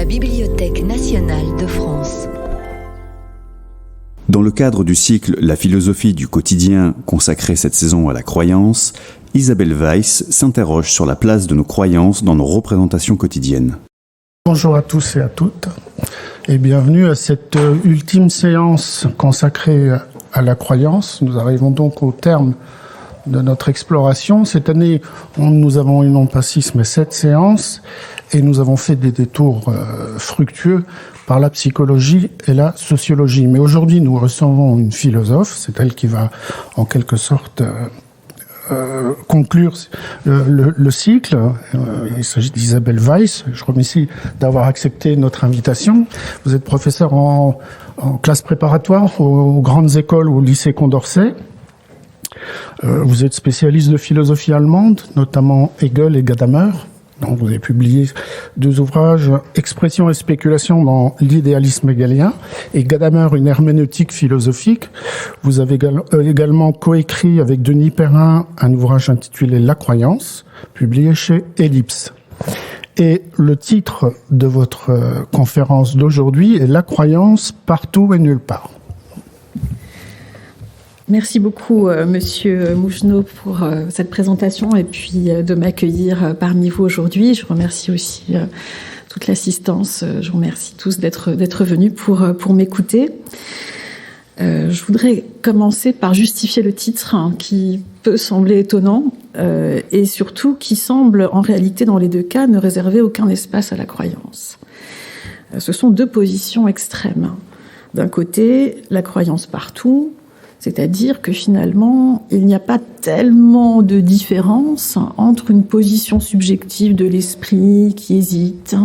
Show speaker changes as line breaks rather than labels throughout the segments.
la Bibliothèque nationale de France.
Dans le cadre du cycle La philosophie du quotidien consacré cette saison à la croyance, Isabelle Weiss s'interroge sur la place de nos croyances dans nos représentations quotidiennes.
Bonjour à tous et à toutes et bienvenue à cette ultime séance consacrée à la croyance. Nous arrivons donc au terme de notre exploration. Cette année, nous avons eu non pas 6 mais 7 séances et nous avons fait des détours fructueux par la psychologie et la sociologie. Mais aujourd'hui, nous recevons une philosophe, c'est elle qui va en quelque sorte conclure le cycle. Il s'agit d'Isabelle Weiss. Je remercie d'avoir accepté notre invitation. Vous êtes professeur en classe préparatoire aux grandes écoles ou au lycée Condorcet. Vous êtes spécialiste de philosophie allemande, notamment Hegel et Gadamer. Donc vous avez publié 2 ouvrages, Expression et spéculation dans l'idéalisme hegelien et Gadamer, une herméneutique philosophique. Vous avez également coécrit avec Denis Perrin un ouvrage intitulé La croyance, publié chez Ellipse. Et le titre de votre conférence d'aujourd'hui est La croyance partout et nulle part.
Merci beaucoup, Monsieur Mougenot, pour cette présentation et puis de m'accueillir parmi vous aujourd'hui. Je remercie aussi toute l'assistance. Je vous remercie tous d'être venus pour m'écouter. Je voudrais commencer par justifier le titre qui peut sembler étonnant et surtout qui semble, en réalité, dans les 2 cas, ne réserver aucun espace à la croyance. Ce sont 2 positions extrêmes. D'un côté, la croyance partout, c'est-à-dire que finalement, il n'y a pas tellement de différence entre une position subjective de l'esprit qui hésite,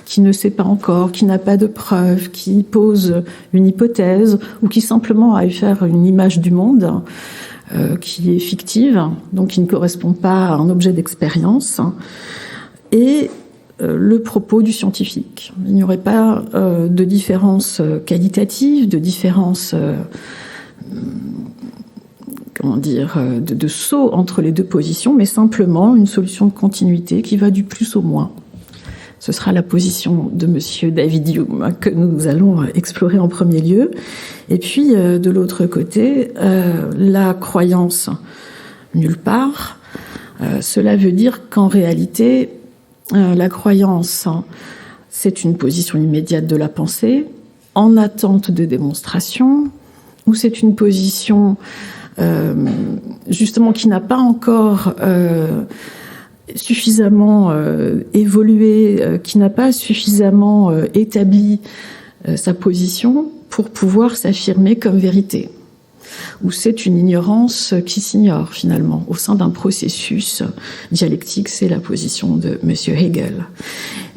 qui ne sait pas encore, qui n'a pas de preuves, qui pose une hypothèse ou qui simplement a à faire une image du monde qui est fictive, donc qui ne correspond pas à un objet d'expérience, et le propos du scientifique. Il n'y aurait pas de différence qualitative, de différence de saut entre les 2 positions, mais simplement une solution de continuité qui va du plus au moins. Ce sera la position de Monsieur David Hume que nous allons explorer en premier lieu. Et puis, de l'autre côté, la croyance nulle part. Cela veut dire qu'en réalité, la croyance, c'est une position immédiate de la pensée, en attente de démonstration, ou c'est une position justement qui n'a pas encore suffisamment évolué, qui n'a pas suffisamment établi sa position pour pouvoir s'affirmer comme vérité. Ou c'est une ignorance qui s'ignore finalement au sein d'un processus dialectique, c'est la position de Monsieur Hegel.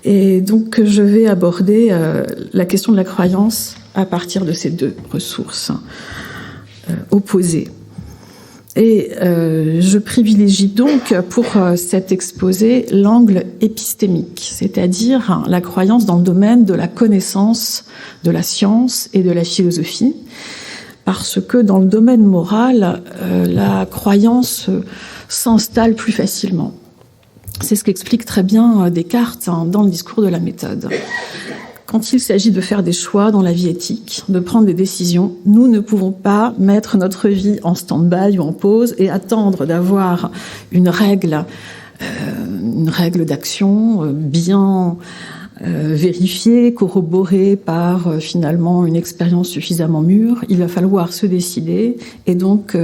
Et donc je vais aborder la question de la croyance à partir de ces 2 ressources opposées. Et je privilégie donc pour cet exposé l'angle épistémique, c'est-à-dire la croyance dans le domaine de la connaissance, de la science et de la philosophie, parce que dans le domaine moral, la croyance s'installe plus facilement. C'est ce qu'explique très bien Descartes dans le discours de la méthode. Quand il s'agit de faire des choix dans la vie éthique, de prendre des décisions, nous ne pouvons pas mettre notre vie en stand-by ou en pause et attendre d'avoir une règle d'action bien vérifiée, corroborée par finalement une expérience suffisamment mûre. Il va falloir se décider et donc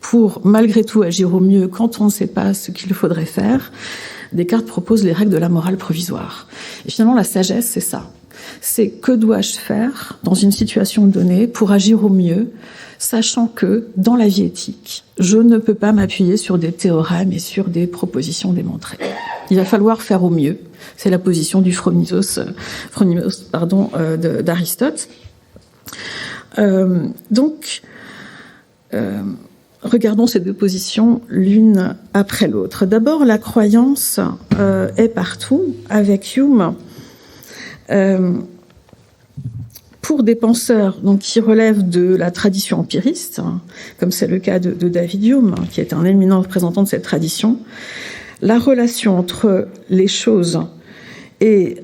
pour malgré tout agir au mieux quand on ne sait pas ce qu'il faudrait faire, Descartes propose les règles de la morale provisoire. Et finalement la sagesse, c'est ça. C'est que dois-je faire dans une situation donnée pour agir au mieux, sachant que dans la vie éthique, je ne peux pas m'appuyer sur des théorèmes et sur des propositions démontrées. Il va falloir faire au mieux. C'est la position du phronimos d'Aristote. Regardons ces 2 positions l'une après l'autre. D'abord, la croyance est partout, avec Hume. Pour des penseurs donc, qui relèvent de la tradition empiriste, comme c'est le cas de David Hume, qui est un éminent représentant de cette tradition, la relation entre les choses et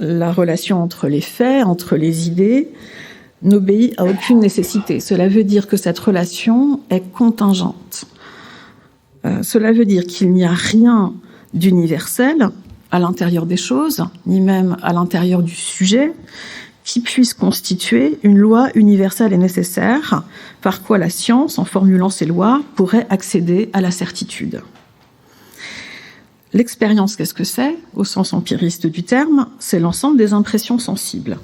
la relation entre les faits, entre les idées, n'obéit à aucune nécessité. Cela veut dire que cette relation est contingente. Cela veut dire qu'il n'y a rien d'universel à l'intérieur des choses, ni même à l'intérieur du sujet, qui puisse constituer une loi universelle et nécessaire, par quoi la science, en formulant ses lois, pourrait accéder à la certitude. L'expérience, qu'est-ce que c'est? Au sens empiriste du terme, c'est l'ensemble des impressions sensibles.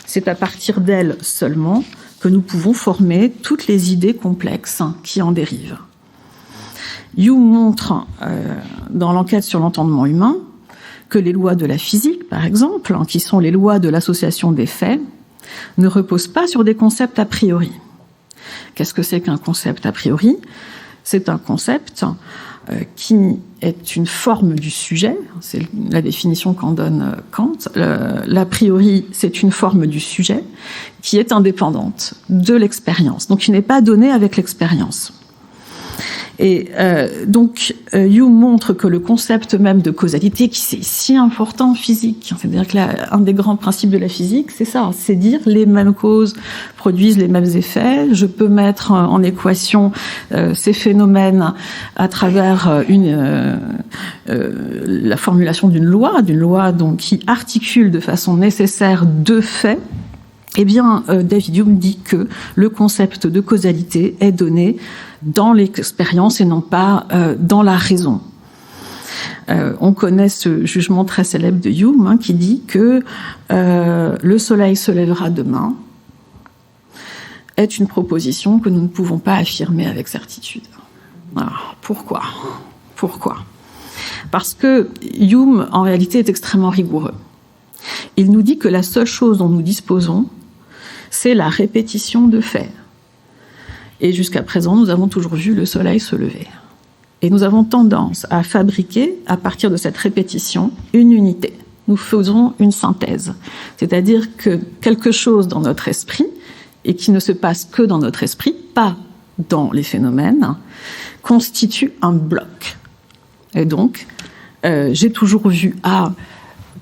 C'est à partir d'elles seulement que nous pouvons former toutes les idées complexes qui en dérivent. Hume montre, dans l'enquête sur l'entendement humain, que les lois de la physique, par exemple, qui sont les lois de l'association des faits, ne reposent pas sur des concepts a priori. Qu'est-ce que c'est qu'un concept a priori? C'est un concept qui est une forme du sujet, c'est la définition qu'en donne Kant. L'a priori, c'est une forme du sujet qui est indépendante de l'expérience, donc qui n'est pas donnée avec l'expérience. Et donc, Hume montre que le concept même de causalité, qui c'est si important en physique, c'est-à-dire que un des grands principes de la physique, c'est ça, c'est dire les mêmes causes produisent les mêmes effets. Je peux mettre en équation ces phénomènes à travers la formulation d'une loi donc qui articule de façon nécessaire deux faits. Eh bien, David Hume dit que le concept de causalité est donné dans l'expérience et non pas dans la raison. On connaît ce jugement très célèbre de Hume qui dit que le soleil se lèvera demain est une proposition que nous ne pouvons pas affirmer avec certitude. Alors, pourquoi ? Parce que Hume, en réalité, est extrêmement rigoureux. Il nous dit que la seule chose dont nous disposons, c'est la répétition de faits. Et jusqu'à présent, nous avons toujours vu le soleil se lever. Et nous avons tendance à fabriquer, à partir de cette répétition, une unité. Nous faisons une synthèse. C'est-à-dire que quelque chose dans notre esprit, et qui ne se passe que dans notre esprit, pas dans les phénomènes, constitue un bloc. Et donc, j'ai toujours vu A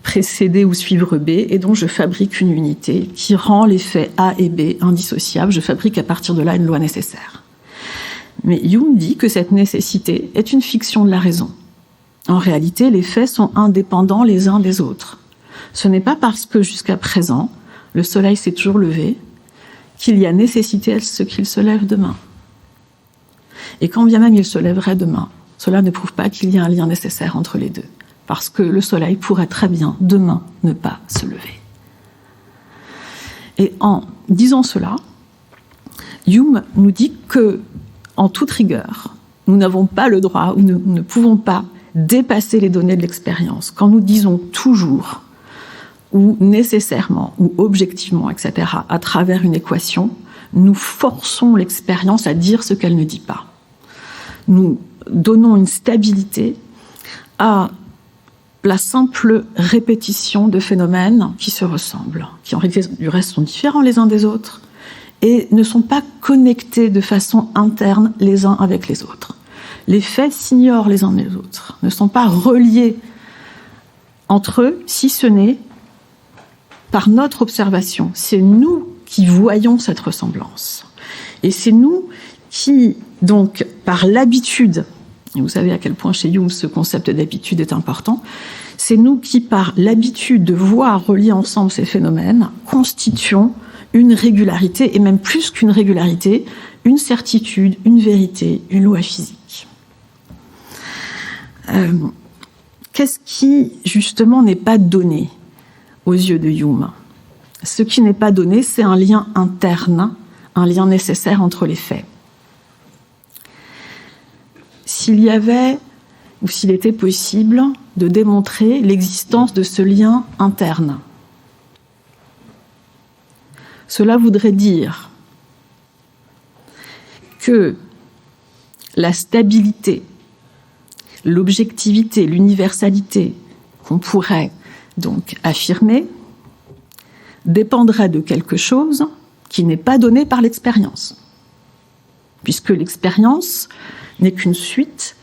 précéder ou suivre B, et donc je fabrique une unité qui rend les faits A et B indissociables. Je fabrique à partir de là une loi nécessaire. Mais Hume dit que cette nécessité est une fiction de la raison. En réalité, les faits sont indépendants les uns des autres. Ce n'est pas parce que jusqu'à présent, le soleil s'est toujours levé, qu'il y a nécessité à ce qu'il se lève demain. Et quand bien même il se lèverait demain, cela ne prouve pas qu'il y a un lien nécessaire entre les deux. Parce que le soleil pourrait très bien, demain, ne pas se lever. Et en disant cela, Hume nous dit que, en toute rigueur, nous n'avons pas le droit, ou nous ne pouvons pas dépasser les données de l'expérience. Quand nous disons toujours, ou nécessairement, ou objectivement, etc., à travers une équation, nous forçons l'expérience à dire ce qu'elle ne dit pas. Nous donnons une stabilité à la simple répétition de phénomènes qui se ressemblent, qui en réalité du reste sont différents les uns des autres et ne sont pas connectés de façon interne les uns avec les autres. Les faits s'ignorent les uns des autres, ne sont pas reliés entre eux, si ce n'est par notre observation. C'est nous qui voyons cette ressemblance. Et c'est nous qui, donc, par l'habitude, et vous savez à quel point chez Hume ce concept d'habitude est important, c'est nous qui, par l'habitude de voir relier ensemble ces phénomènes, constituons une régularité, et même plus qu'une régularité, une certitude, une vérité, une loi physique. Qu'est-ce qui, justement, n'est pas donné aux yeux de Hume ? Ce qui n'est pas donné, c'est un lien interne, un lien nécessaire entre les faits. S'il y avait, ou s'il était possible, de démontrer l'existence de ce lien interne, cela voudrait dire que la stabilité, l'objectivité, l'universalité qu'on pourrait donc affirmer dépendrait de quelque chose qui n'est pas donné par l'expérience, puisque l'expérience n'est qu'une suite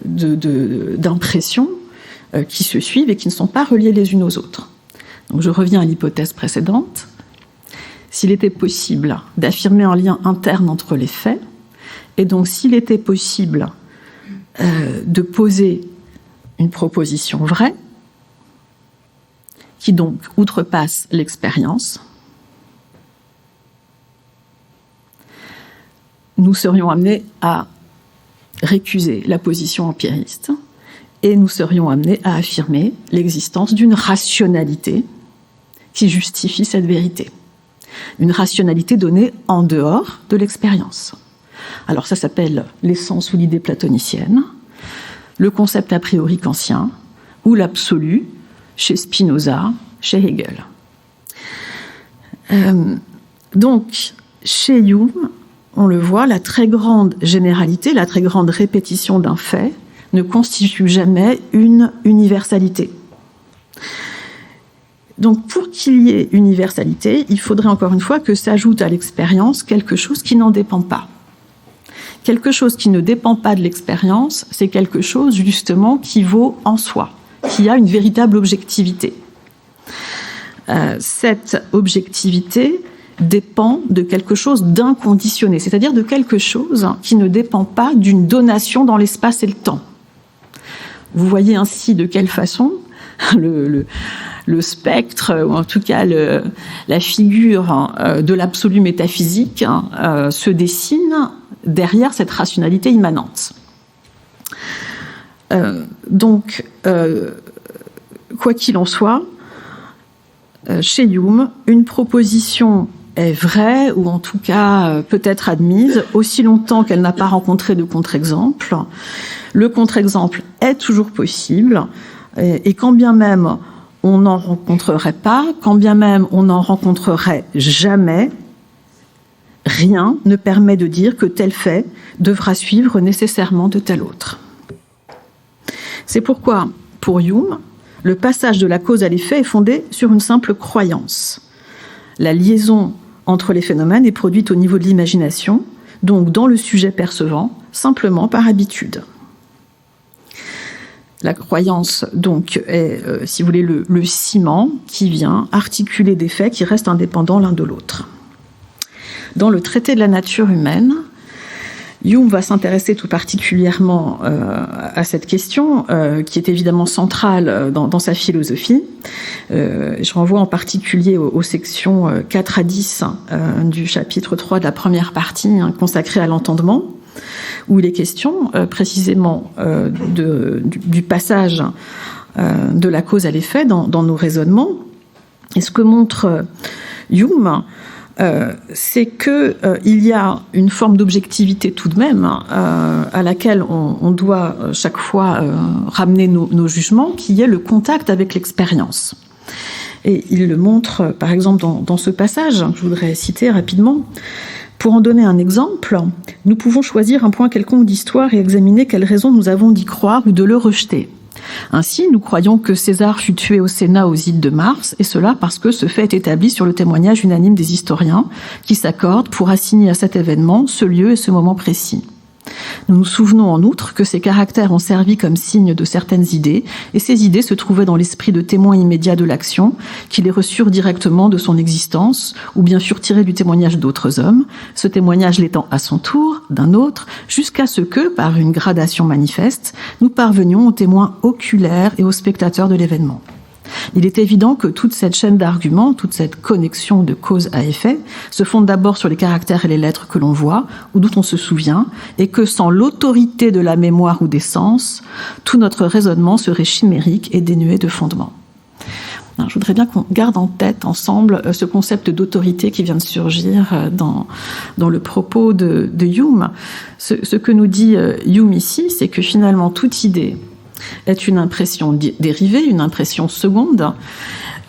d'impressions qui se suivent et qui ne sont pas reliées les unes aux autres. Donc je reviens à l'hypothèse précédente. S'il était possible d'affirmer un lien interne entre les faits, et donc s'il était possible de poser une proposition vraie, qui donc outrepasse l'expérience, nous serions amenés à récuser la position empiriste et nous serions amenés à affirmer l'existence d'une rationalité qui justifie cette vérité. Une rationalité donnée en dehors de l'expérience. Alors ça s'appelle l'essence ou l'idée platonicienne, le concept a priori kantien, ou l'absolu chez Spinoza, chez Hegel. Donc, chez Hume, on le voit, la très grande généralité, la très grande répétition d'un fait ne constitue jamais une universalité. Donc, pour qu'il y ait universalité, il faudrait encore une fois que s'ajoute à l'expérience quelque chose qui n'en dépend pas. Quelque chose qui ne dépend pas de l'expérience, c'est quelque chose justement qui vaut en soi, qui a une véritable objectivité. Cette objectivité dépend de quelque chose d'inconditionné, c'est-à-dire de quelque chose qui ne dépend pas d'une donation dans l'espace et le temps. Vous voyez ainsi de quelle façon le spectre, ou en tout cas la figure de l'absolu métaphysique se dessine derrière cette rationalité immanente. Donc, quoi qu'il en soit, chez Hume, une proposition est vraie, ou en tout cas peut être admise, aussi longtemps qu'elle n'a pas rencontré de contre-exemple. Le contre-exemple est toujours possible, et quand bien même on n'en rencontrerait pas, quand bien même on n'en rencontrerait jamais, rien ne permet de dire que tel fait devra suivre nécessairement de tel autre. C'est pourquoi, pour Hume, le passage de la cause à l'effet est fondé sur une simple croyance. La liaison entre les phénomènes est produite au niveau de l'imagination, donc dans le sujet percevant, simplement par habitude. La croyance, donc, est, si vous voulez, le ciment qui vient articuler des faits qui restent indépendants l'un de l'autre. Dans le traité de la nature humaine, Hume va s'intéresser tout particulièrement à cette question, qui est évidemment centrale dans sa philosophie. Je renvoie en particulier aux sections 4 à 10 du chapitre 3 de la première partie, consacrée à l'entendement, où il est question précisément du passage de la cause à l'effet dans nos raisonnements. Et ce que montre Hume, c'est qu'il y a une forme d'objectivité tout de même à laquelle on doit chaque fois ramener nos jugements, qui est le contact avec l'expérience. Et il le montre, par exemple, dans ce passage, je voudrais citer rapidement. Pour en donner un exemple, nous pouvons choisir un point quelconque d'histoire et examiner quelles raisons nous avons d'y croire ou de le rejeter. Ainsi, nous croyons que César fut tué au Sénat aux îles de Mars, et cela parce que ce fait est établi sur le témoignage unanime des historiens qui s'accordent pour assigner à cet événement ce lieu et ce moment précis. Nous nous souvenons en outre que ces caractères ont servi comme signe de certaines idées, et ces idées se trouvaient dans l'esprit de témoins immédiats de l'action, qui les reçurent directement de son existence, ou bien furent tirés du témoignage d'autres hommes, ce témoignage l'étant à son tour d'un autre, jusqu'à ce que, par une gradation manifeste, nous parvenions aux témoins oculaires et aux spectateurs de l'événement. Il est évident que toute cette chaîne d'arguments, toute cette connexion de cause à effet, se fonde d'abord sur les caractères et les lettres que l'on voit, ou dont on se souvient, et que sans l'autorité de la mémoire ou des sens, tout notre raisonnement serait chimérique et dénué de fondement. Alors, je voudrais bien qu'on garde en tête ensemble ce concept d'autorité qui vient de surgir dans le propos de Hume. Ce que nous dit Hume ici, c'est que finalement toute idée est une impression dérivée, une impression seconde.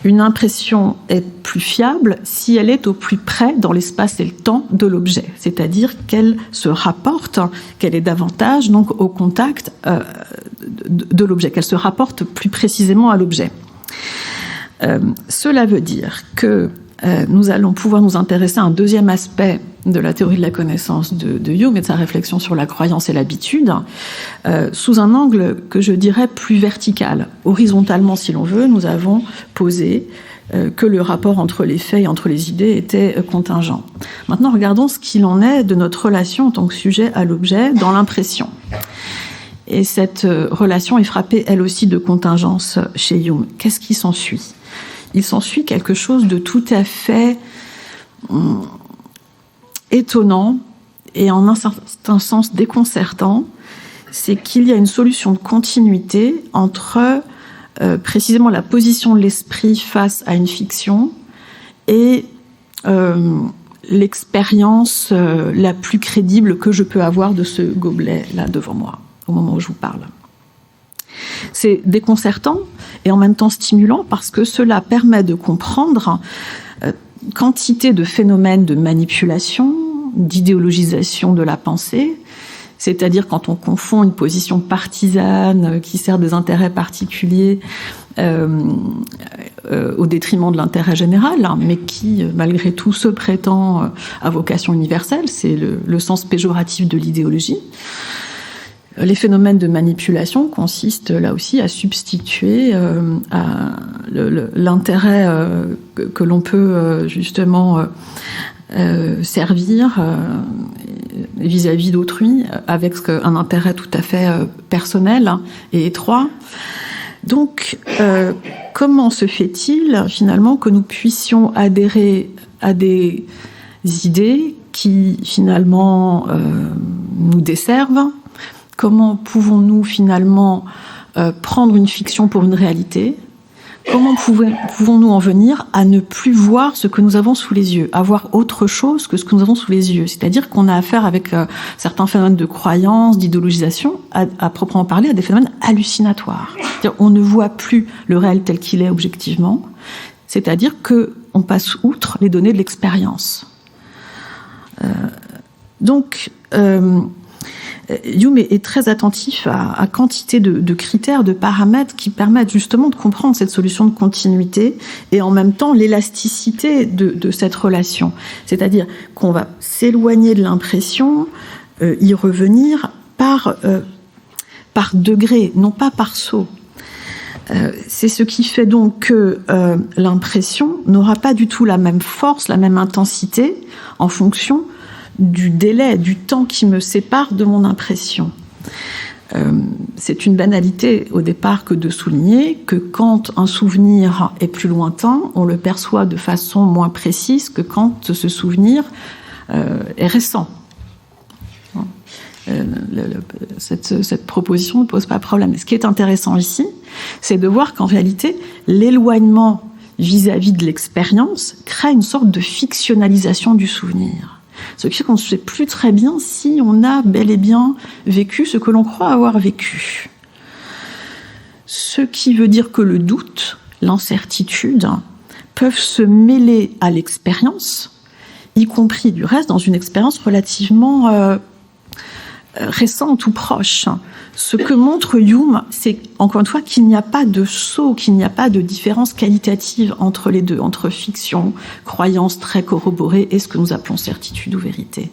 Une impression est plus fiable si elle est au plus près dans l'espace et le temps de l'objet, c'est-à-dire qu'elle se rapporte, qu'elle est davantage donc au contact de l'objet, qu'elle se rapporte plus précisément à l'objet. Cela veut dire que nous allons pouvoir nous intéresser à un deuxième aspect de la théorie de la connaissance de Hume et de sa réflexion sur la croyance et l'habitude, sous un angle que je dirais plus vertical. Horizontalement, si l'on veut, nous avons posé que le rapport entre les faits et entre les idées était contingent. Maintenant, regardons ce qu'il en est de notre relation en tant que sujet à l'objet dans l'impression. Et cette relation est frappée, elle aussi, de contingence chez Hume. Qu'est-ce qui s'ensuit ? Il s'ensuit quelque chose de tout à fait étonnant et en un certain sens déconcertant, c'est qu'il y a une solution de continuité entre précisément la position de l'esprit face à une fiction et l'expérience la plus crédible que je peux avoir de ce gobelet là devant moi, au moment où je vous parle. C'est déconcertant et en même temps stimulant parce que cela permet de comprendre quantité de phénomènes de manipulation, d'idéologisation de la pensée, c'est-à-dire quand on confond une position partisane qui sert des intérêts particuliers au détriment de l'intérêt général, mais qui, malgré tout, se prétend à vocation universelle, c'est le sens péjoratif de l'idéologie. Les phénomènes de manipulation consistent là aussi à substituer à l'intérêt que l'on peut justement servir vis-à-vis d'autrui avec un intérêt tout à fait personnel et étroit. Donc, comment se fait-il finalement que nous puissions adhérer à des idées qui finalement nous desservent ? Comment pouvons-nous finalement prendre une fiction pour une réalité ? Comment pouvons-nous en venir à ne plus voir ce que nous avons sous les yeux, à voir autre chose que ce que nous avons sous les yeux ? C'est-à-dire qu'on a affaire avec certains phénomènes de croyance, d'idéologisation, à proprement parler, à des phénomènes hallucinatoires. C'est-à-dire on ne voit plus le réel tel qu'il est objectivement, c'est-à-dire qu'on passe outre les données de l'expérience. Donc, Hume est très attentif à quantité de critères, de paramètres qui permettent justement de comprendre cette solution de continuité et en même temps l'élasticité de cette relation. C'est-à-dire qu'on va s'éloigner de l'impression, y revenir par degré, non pas par saut. C'est ce qui fait donc que l'impression n'aura pas du tout la même force, la même intensité en fonction du délai, du temps qui me sépare de mon impression. C'est une banalité au départ que de souligner que quand un souvenir est plus lointain, on le perçoit de façon moins précise que quand ce souvenir est récent. Cette proposition ne pose pas de problème. Ce qui est intéressant ici, c'est de voir qu'en réalité, l'éloignement vis-à-vis de l'expérience crée une sorte de fictionnalisation du souvenir. Ce qui fait qu'on ne sait plus très bien si on a bel et bien vécu ce que l'on croit avoir vécu. Ce qui veut dire que le doute, l'incertitude, peuvent se mêler à l'expérience, y compris du reste dans une expérience relativement récente ou proche. Ce que montre Hume, c'est encore une fois qu'il n'y a pas de saut, qu'il n'y a pas de différence qualitative entre les deux, entre fiction, croyance très corroborée et ce que nous appelons certitude ou vérité.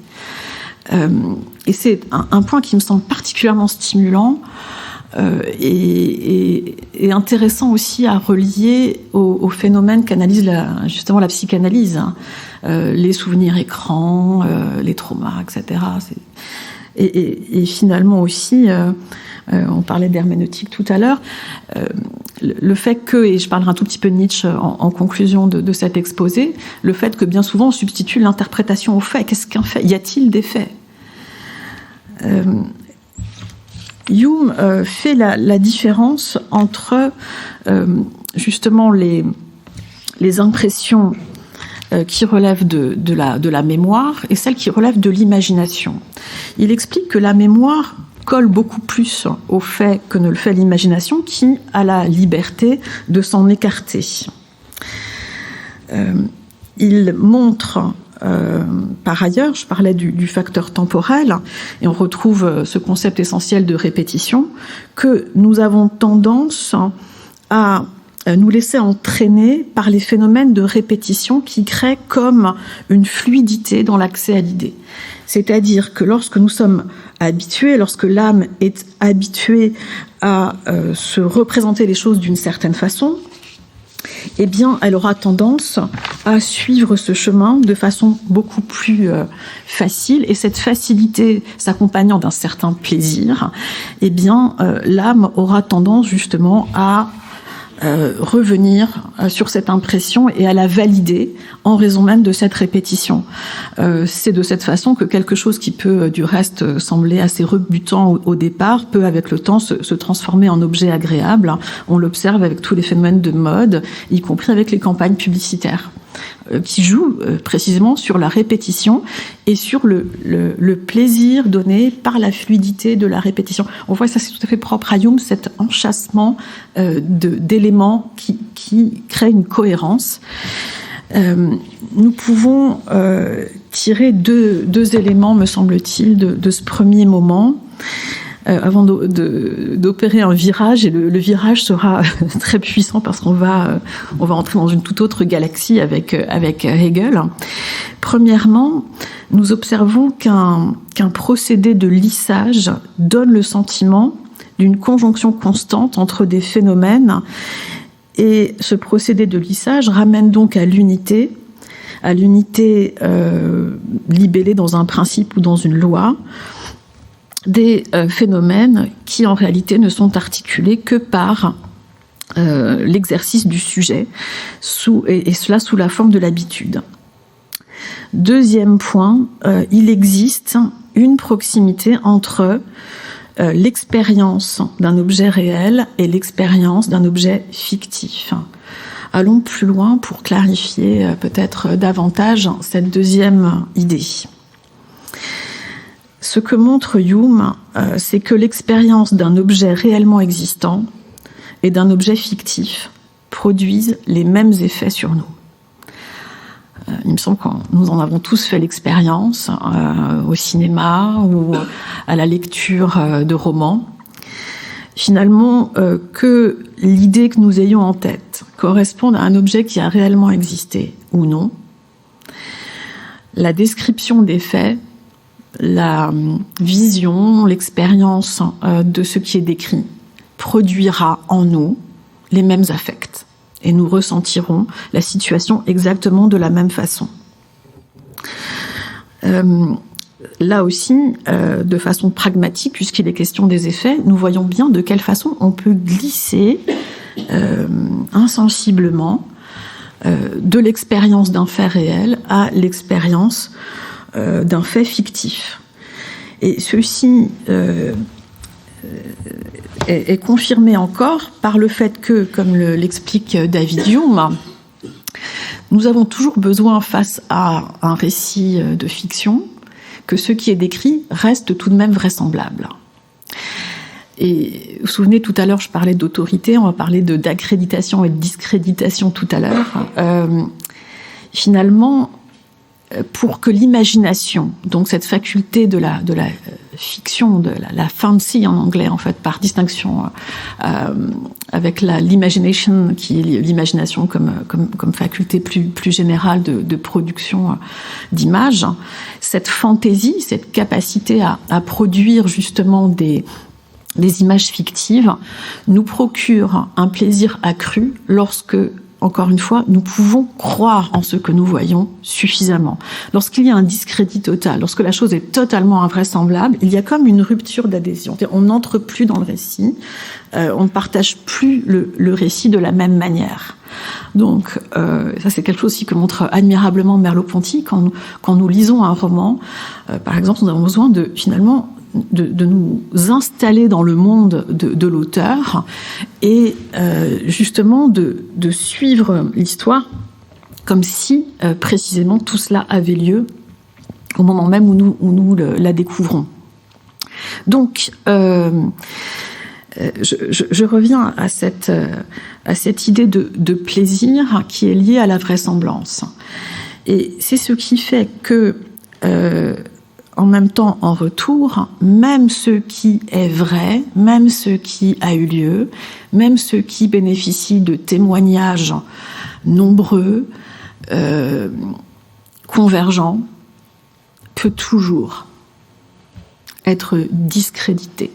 Et c'est un point qui me semble particulièrement stimulant et intéressant aussi à relier au phénomène qu'analyse justement la psychanalyse, les souvenirs écrans, les traumas, etc. Et finalement aussi, on parlait d'herméneutique tout à l'heure, le fait que, et je parlerai un tout petit peu de Nietzsche en conclusion de cet exposé, le fait que bien souvent on substitue l'interprétation au fait. Qu'est-ce qu'un fait ? Y a-t-il des faits ? Hume fait la différence entre justement les impressions qui relèvent de la mémoire et celles qui relèvent de l'imagination. Il explique que la mémoire colle beaucoup plus au fait que ne le fait l'imagination, qui a la liberté de s'en écarter. Il montre, par ailleurs, je parlais du facteur temporel, et on retrouve ce concept essentiel de répétition, que nous avons tendance à nous laisser entraîner par les phénomènes de répétition qui créent comme une fluidité dans l'accès à l'idée. C'est-à-dire que lorsque nous sommes habitués, lorsque l'âme est habituée à se représenter les choses d'une certaine façon, eh bien, elle aura tendance à suivre ce chemin de façon beaucoup plus facile. Et cette facilité s'accompagnant d'un certain plaisir, eh bien, l'âme aura tendance justement à revenir sur cette impression et à la valider en raison même de cette répétition. C'est de cette façon que quelque chose qui peut du reste sembler assez rebutant au départ peut avec le temps se transformer en objet agréable. On l'observe avec tous les phénomènes de mode, y compris avec les campagnes publicitaires, qui jouent précisément sur la répétition et sur le plaisir donné par la fluidité de la répétition. On voit ça, c'est tout à fait propre à Hume, cet enchâssement d'éléments qui créent une cohérence. Nous pouvons tirer deux éléments, me semble-t-il, de ce premier moment. Avant d'opérer un virage, et le virage sera très puissant parce qu'on va entrer dans une toute autre galaxie avec Hegel. Premièrement, nous observons qu'un procédé de lissage donne le sentiment d'une conjonction constante entre des phénomènes, et ce procédé de lissage ramène donc à l'unité libellée dans un principe ou dans une loi, des phénomènes qui en réalité ne sont articulés que par l'exercice du sujet, et cela sous la forme de l'habitude. Deuxième point, il existe une proximité entre l'expérience d'un objet réel et l'expérience d'un objet fictif. Allons plus loin pour clarifier peut-être davantage cette deuxième idée. Ce que montre Hume, c'est que l'expérience d'un objet réellement existant et d'un objet fictif produisent les mêmes effets sur nous. Il me semble que nous en avons tous fait l'expérience au cinéma ou à la lecture de romans. Finalement, que l'idée que nous ayons en tête corresponde à un objet qui a réellement existé ou non, la description des faits, la vision, l'expérience de ce qui est décrit produira en nous les mêmes affects et nous ressentirons la situation exactement de la même façon. Là aussi, de façon pragmatique, puisqu'il est question des effets, nous voyons bien de quelle façon on peut glisser insensiblement de l'expérience d'un fait réel à l'expérience d'un fait fictif. Et ceci est confirmé encore par le fait que, comme l'explique David Hume, nous avons toujours besoin, face à un récit de fiction, que ce qui est décrit reste tout de même vraisemblable. Et vous vous souvenez, tout à l'heure, je parlais d'autorité, on va parler d'accréditation et de discréditation tout à l'heure. Finalement, pour que l'imagination, donc cette faculté de la fiction, de la fancy en anglais, en fait, par distinction avec l'imagination, qui est l'imagination comme faculté plus générale de production d'images, cette fantaisie, cette capacité à produire justement des images fictives, nous procure un plaisir accru lorsque, encore une fois, nous pouvons croire en ce que nous voyons suffisamment. Lorsqu'il y a un discrédit total, lorsque la chose est totalement invraisemblable, il y a comme une rupture d'adhésion. On n'entre plus dans le récit, on ne partage plus le récit de la même manière. Donc, ça c'est quelque chose aussi que montre admirablement Merleau-Ponty. Quand nous lisons un roman, par exemple, nous avons besoin de nous installer dans le monde de l'auteur et justement de suivre l'histoire comme si précisément tout cela avait lieu au moment même où nous la découvrons. Donc, je reviens à cette idée de plaisir qui est liée à la vraisemblance. Et c'est ce qui fait que en même temps, en retour, même ce qui est vrai, même ce qui a eu lieu, même ce qui bénéficie de témoignages nombreux, convergents, peut toujours être discrédité.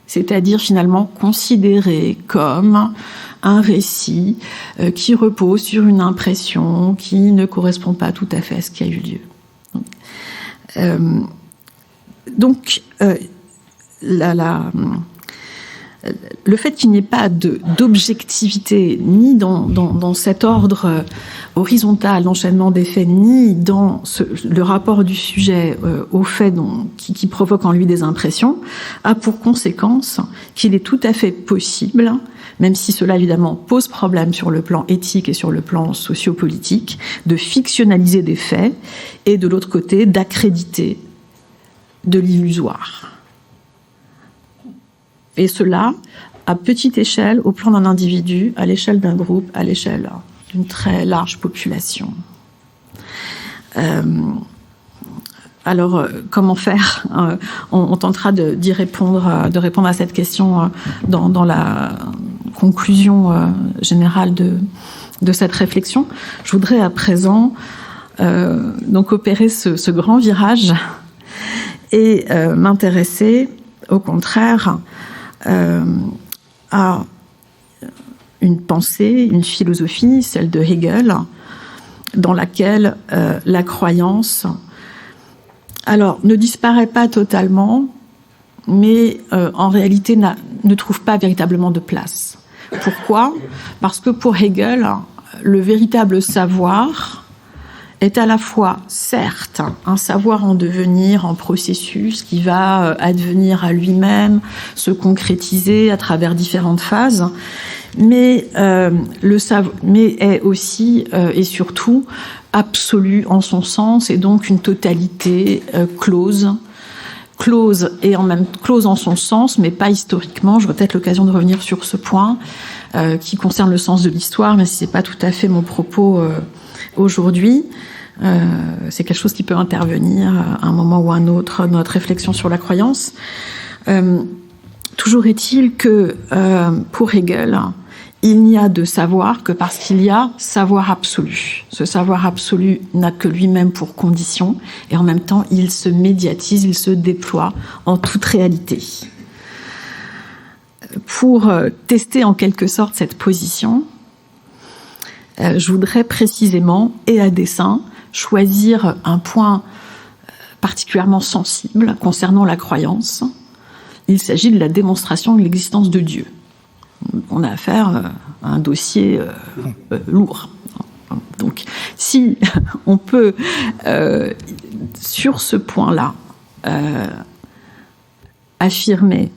C'est-à-dire finalement considéré comme un récit qui repose sur une impression qui ne correspond pas tout à fait à ce qui a eu lieu. Donc, le fait qu'il n'y ait pas d'objectivité ni dans cet ordre horizontal d'enchaînement des faits, ni dans le rapport du sujet aux faits qui provoque en lui des impressions, a pour conséquence qu'il est tout à fait possible, même si cela évidemment pose problème sur le plan éthique et sur le plan sociopolitique, de fictionnaliser des faits et de l'autre côté d'accréditer de l'illusoire. Et cela à petite échelle, au plan d'un individu, à l'échelle d'un groupe, à l'échelle d'une très large population. Alors, comment faire ? On tentera de répondre à cette question dans la conclusion générale de cette réflexion. Je voudrais à présent donc opérer ce grand virage et m'intéresser, au contraire, à une pensée, une philosophie, celle de Hegel, dans laquelle la croyance, alors, ne disparaît pas totalement, mais en réalité ne trouve pas véritablement de place. Pourquoi ? Parce que pour Hegel, le véritable savoir est à la fois, certes, un savoir en devenir, en processus, qui va advenir à lui-même, se concrétiser à travers différentes phases, mais est aussi et surtout absolu en son sens, et donc une totalité close et close en son sens, mais pas historiquement. J'aurai peut-être l'occasion de revenir sur ce point qui concerne le sens de l'histoire, mais c'est pas tout à fait mon propos aujourd'hui. C'est quelque chose qui peut intervenir à un moment ou à un autre dans notre réflexion sur la croyance. Toujours est-il que pour Hegel, il n'y a de savoir que parce qu'il y a savoir absolu. Ce savoir absolu n'a que lui-même pour condition, et en même temps, il se médiatise, il se déploie en toute réalité. Pour tester en quelque sorte cette position, je voudrais précisément, et à dessein, choisir un point particulièrement sensible concernant la croyance. Il s'agit de la démonstration de l'existence de Dieu. On a affaire à un dossier lourd. Donc, si on peut, sur ce point-là, affirmer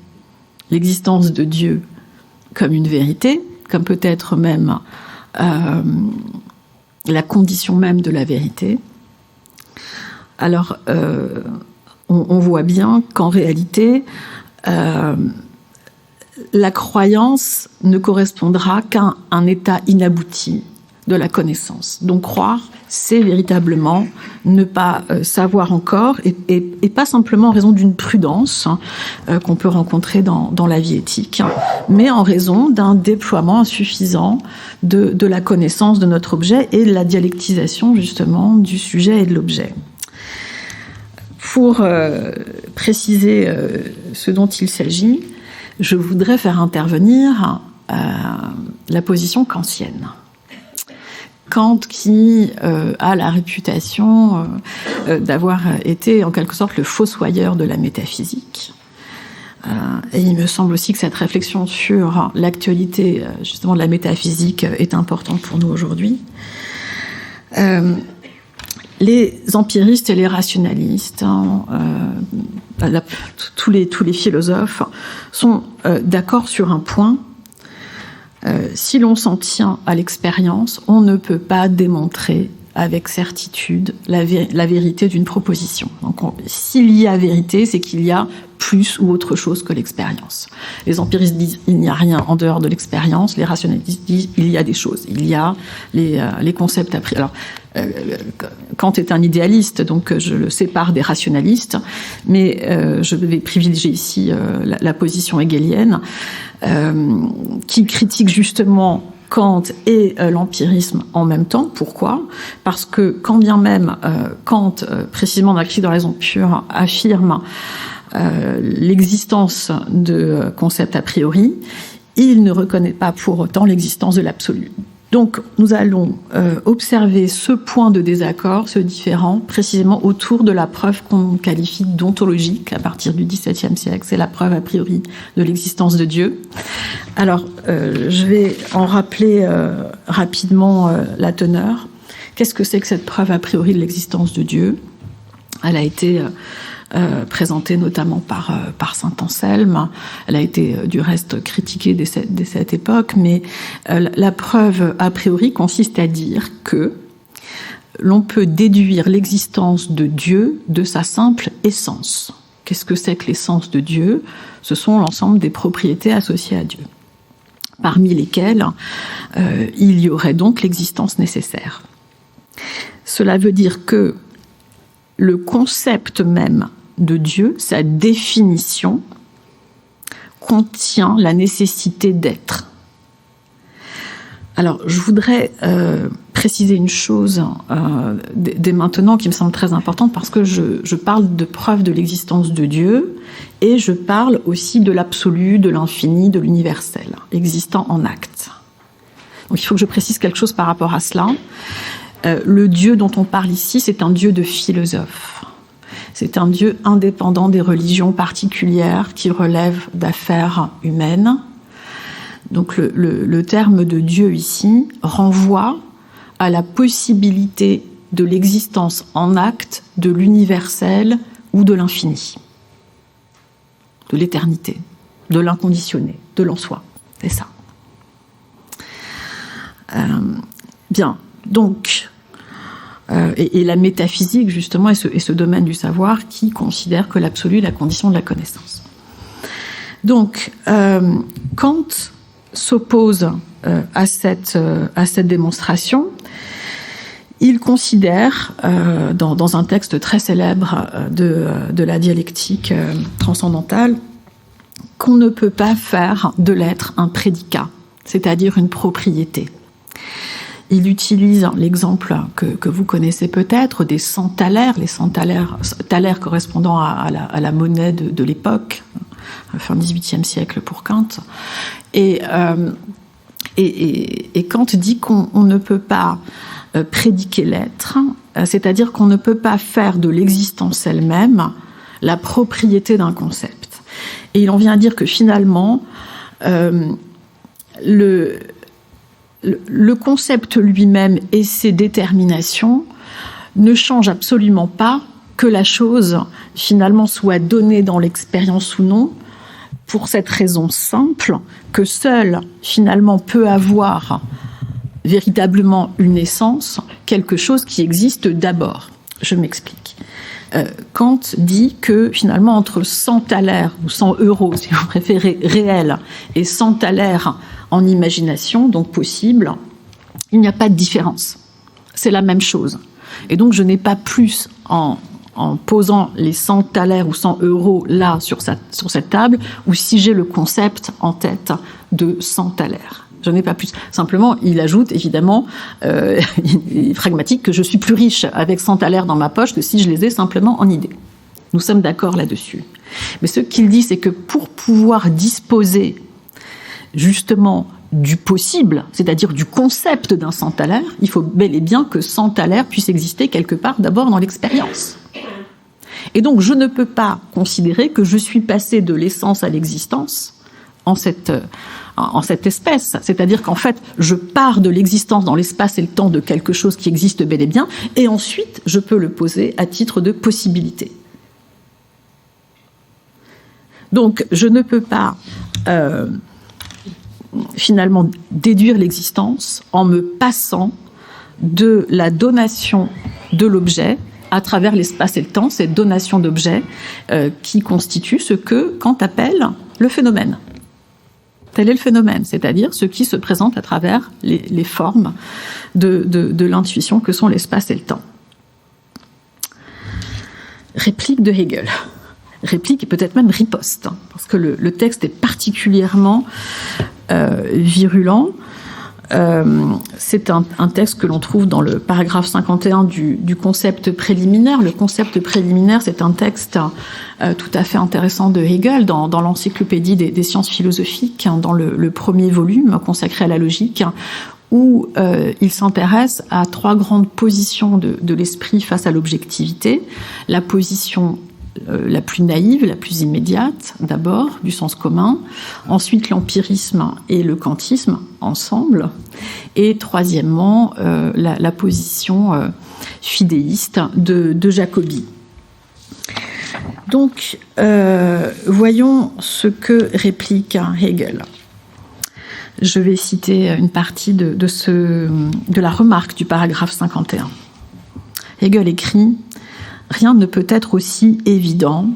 l'existence de Dieu comme une vérité, comme peut-être même la condition même de la vérité, alors on voit bien qu'en réalité, la croyance ne correspondra qu'à un état inabouti de la connaissance. Donc croire, c'est véritablement ne pas savoir encore, et pas simplement en raison d'une prudence qu'on peut rencontrer dans la vie éthique, mais en raison d'un déploiement insuffisant de la connaissance de notre objet et de la dialectisation justement du sujet et de l'objet. Pour préciser ce dont il s'agit, je voudrais faire intervenir la position kantienne. Kant qui a la réputation d'avoir été en quelque sorte le fossoyeur de la métaphysique. Et il me semble aussi que cette réflexion sur l'actualité justement de la métaphysique est importante pour nous aujourd'hui. Les empiristes et les rationalistes, tous les philosophes sont d'accord sur un point. Si l'on s'en tient à l'expérience, on ne peut pas démontrer avec certitude la vérité d'une proposition. Donc, s'il y a vérité, c'est qu'il y a plus ou autre chose que l'expérience. Les empiristes disent il n'y a rien en dehors de l'expérience. Les rationalistes disent il y a des choses. Il y a les concepts appris. Alors, Kant est un idéaliste, donc je le sépare des rationalistes, mais je vais privilégier ici la position hegelienne, qui critique justement Kant et l'empirisme en même temps. Pourquoi ? Parce que quand bien même Kant, précisément dans la critique de la raison pure, affirme l'existence de concepts a priori, il ne reconnaît pas pour autant l'existence de l'absolu. Donc nous allons observer ce point de désaccord, ce différend, précisément autour de la preuve qu'on qualifie d'ontologique à partir du XVIIe siècle. C'est la preuve a priori de l'existence de Dieu. Alors je vais en rappeler rapidement la teneur. Qu'est-ce que c'est que cette preuve a priori de l'existence de Dieu ? Elle a été présentée notamment par saint Anselme. Elle a été du reste critiquée dès cette époque, mais la preuve a priori consiste à dire que l'on peut déduire l'existence de Dieu de sa simple essence. Qu'est-ce que c'est que l'essence de Dieu ? Ce sont l'ensemble des propriétés associées à Dieu, parmi lesquelles il y aurait donc l'existence nécessaire. Cela veut dire que le concept même de Dieu, sa définition, contient la nécessité d'être. Alors, je voudrais préciser une chose dès maintenant qui me semble très importante, parce que je parle de preuve de l'existence de Dieu et je parle aussi de l'absolu, de l'infini, de l'universel, existant en acte. Donc, il faut que je précise quelque chose par rapport à cela. Le Dieu dont on parle ici, c'est un Dieu de philosophe. C'est un Dieu indépendant des religions particulières qui relèvent d'affaires humaines. Donc le terme de Dieu ici renvoie à la possibilité de l'existence en acte de l'universel ou de l'infini, de l'éternité, de l'inconditionné, de l'en-soi. C'est ça. Bien, donc... Et la métaphysique, justement, est ce domaine du savoir qui considère que l'absolu est la condition de la connaissance. Donc, Kant s'oppose à cette démonstration. Il considère, dans un texte très célèbre de la dialectique transcendantale, qu'on ne peut pas faire de l'être un prédicat, c'est-à-dire une propriété. Il utilise l'exemple que vous connaissez peut-être des 100 thalers, les 100 thalers correspondant à la monnaie de l'époque, fin XVIIIe siècle pour Kant. Et Kant dit qu'on ne peut pas prédiquer l'être, c'est-à-dire qu'on ne peut pas faire de l'existence elle-même la propriété d'un concept. Et il en vient à dire que finalement, le concept lui-même et ses déterminations ne changent absolument pas que la chose, finalement, soit donnée dans l'expérience ou non, pour cette raison simple que seul, finalement, peut avoir véritablement une essence, quelque chose qui existe d'abord. Je m'explique. Kant dit que, finalement, entre 100 thalers, ou 100 euros, si vous préférez, réels, et 100 thalers en imagination, donc possible, il n'y a pas de différence. C'est la même chose. Et donc, je n'ai pas plus, en posant les 100 thalers ou 100 euros là, sur cette table, ou si j'ai le concept en tête de 100 thalers. Je n'ai pas plus. Simplement, il ajoute, évidemment, il est pragmatique, que je suis plus riche avec 100 thalers dans ma poche que si je les ai simplement en idée. Nous sommes d'accord là-dessus. Mais ce qu'il dit, c'est que pour pouvoir disposer justement du possible, c'est-à-dire du concept d'un 100 thalers, il faut bel et bien que 100 thalers puissent exister quelque part d'abord dans l'expérience. Et donc je ne peux pas considérer que je suis passé de l'essence à l'existence en cette espèce. C'est-à-dire qu'en fait, je pars de l'existence dans l'espace et le temps de quelque chose qui existe bel et bien, et ensuite je peux le poser à titre de possibilité. Donc je ne peux pas finalement déduire l'existence en me passant de la donation de l'objet à travers l'espace et le temps, cette donation d'objet qui constitue ce que Kant appelle le phénomène. Tel est le phénomène, c'est-à-dire ce qui se présente à travers les formes de l'intuition que sont l'espace et le temps. Réplique de Hegel. Réplique et peut-être même riposte, parce que le texte est particulièrement virulent. C'est un texte que l'on trouve dans le paragraphe 51 du concept préliminaire. Le concept préliminaire, c'est un texte tout à fait intéressant de Hegel dans l'encyclopédie des sciences philosophiques, dans le premier volume consacré à la logique, où il s'intéresse à 3 grandes positions de l'esprit face à l'objectivité. La position la plus naïve, la plus immédiate, d'abord, du sens commun, ensuite l'empirisme et le kantisme ensemble, et troisièmement, la position fidéiste de Jacobi. Donc, voyons ce que réplique Hegel. Je vais citer une partie de la remarque du paragraphe 51. Hegel écrit « Rien ne peut être aussi évident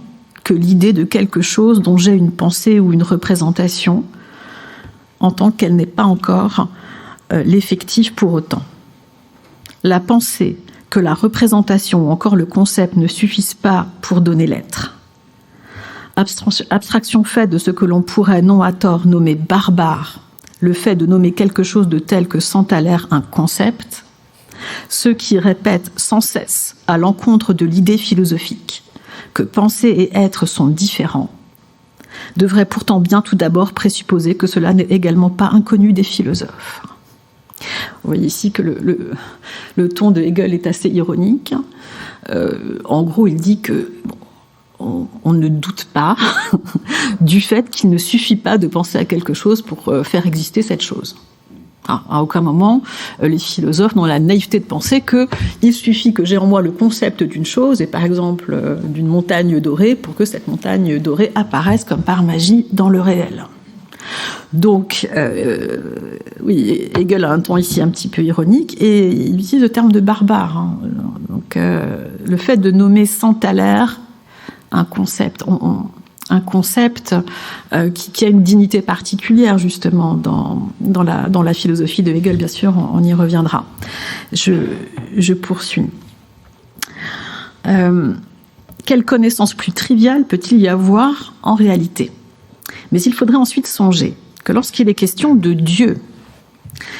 que l'idée de quelque chose dont j'ai une pensée ou une représentation, en tant qu'elle n'est pas encore l'effectif pour autant. La pensée que la représentation ou encore le concept ne suffisent pas pour donner l'être. Abstraction faite de ce que l'on pourrait non à tort nommer barbare, le fait de nommer quelque chose de tel que sans l'air un concept, ceux qui répètent sans cesse à l'encontre de l'idée philosophique que penser et être sont différents, devraient pourtant bien tout d'abord présupposer que cela n'est également pas inconnu des philosophes. Vous voyez ici que le ton de Hegel est assez ironique. En gros, il dit que on ne doute pas du fait qu'il ne suffit pas de penser à quelque chose pour faire exister cette chose. À aucun moment, les philosophes n'ont la naïveté de penser qu'il suffit que j'ai en moi le concept d'une chose, et par exemple d'une montagne dorée, pour que cette montagne dorée apparaisse comme par magie dans le réel. Donc, oui, Hegel a un ton ici un petit peu ironique, et il utilise le terme de barbare. Donc, le fait de nommer sans l'air un concept... un concept qui a une dignité particulière, justement, dans la philosophie de Hegel, bien sûr, on y reviendra. Je poursuis. Quelle connaissance plus triviale peut-il y avoir en réalité ? Mais il faudrait ensuite songer que lorsqu'il est question de Dieu,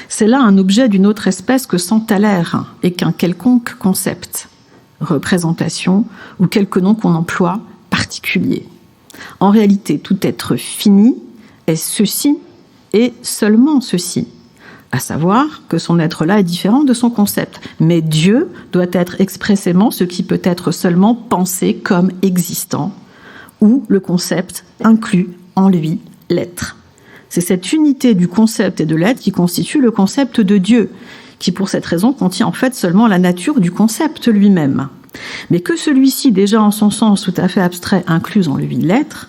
c'est là un objet d'une autre espèce que sans l'air et qu'un quelconque concept, représentation ou quelque nom qu'on emploie particulier. En réalité, tout être fini est ceci et seulement ceci, à savoir que son être-là est différent de son concept. Mais Dieu doit être expressément ce qui peut être seulement pensé comme existant, où le concept inclut en lui l'être. C'est cette unité du concept et de l'être qui constitue le concept de Dieu, qui pour cette raison contient en fait seulement la nature du concept lui-même. Mais que celui-ci, déjà en son sens tout à fait abstrait, incluse en lui l'être,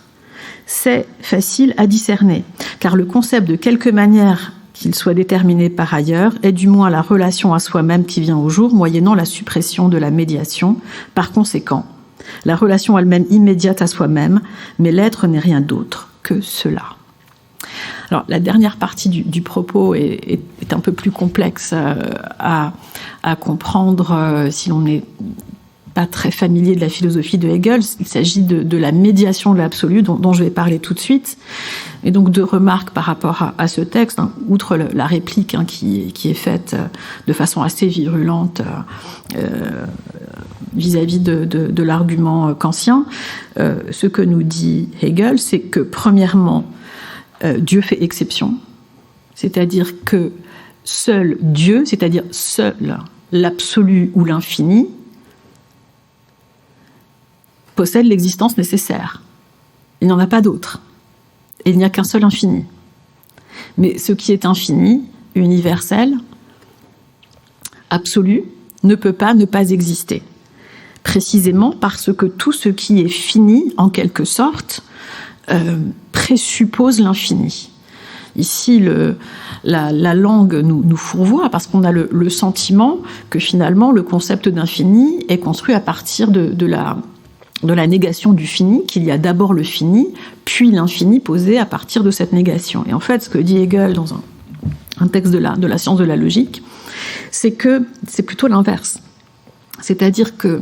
c'est facile à discerner, car le concept, de quelque manière qu'il soit déterminé par ailleurs, est du moins la relation à soi-même qui vient au jour, moyennant la suppression de la médiation. Par conséquent, la relation elle-même immédiate à soi-même, mais l'être n'est rien d'autre que cela. Alors, la dernière partie du propos est un peu plus complexe à comprendre si l'on n'est pas très familier de la philosophie de Hegel. Il s'agit de la médiation de l'absolu dont je vais parler tout de suite. Et donc 2 remarques par rapport à ce texte, outre la réplique qui est faite de façon assez virulente vis-à-vis de l'argument kantien. Ce que nous dit Hegel, c'est que premièrement, Dieu fait exception, c'est-à-dire que seul Dieu, c'est-à-dire seul l'absolu ou l'infini, possède l'existence nécessaire. Il n'y en a pas d'autre. Et il n'y a qu'un seul infini. Mais ce qui est infini, universel, absolu, ne peut pas ne pas exister. Précisément parce que tout ce qui est fini, en quelque sorte, présuppose l'infini. Ici, la langue nous fourvoie parce qu'on a le sentiment que finalement le concept d'infini est construit à partir de la négation du fini, qu'il y a d'abord le fini, puis l'infini posé à partir de cette négation. Et en fait, ce que dit Hegel dans un texte de la science de la logique, c'est que c'est plutôt l'inverse. C'est-à-dire que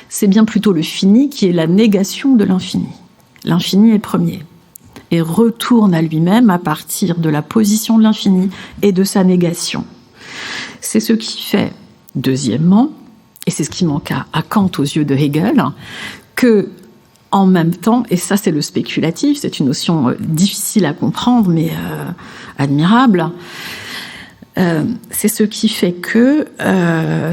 c'est bien plutôt le fini qui est la négation de l'infini. L'infini est premier et retourne à lui-même à partir de la position de l'infini et de sa négation. C'est ce qui fait, deuxièmement, et c'est ce qui manque à Kant aux yeux de Hegel, que en même temps, et ça c'est le spéculatif, c'est une notion difficile à comprendre mais admirable, c'est ce qui fait que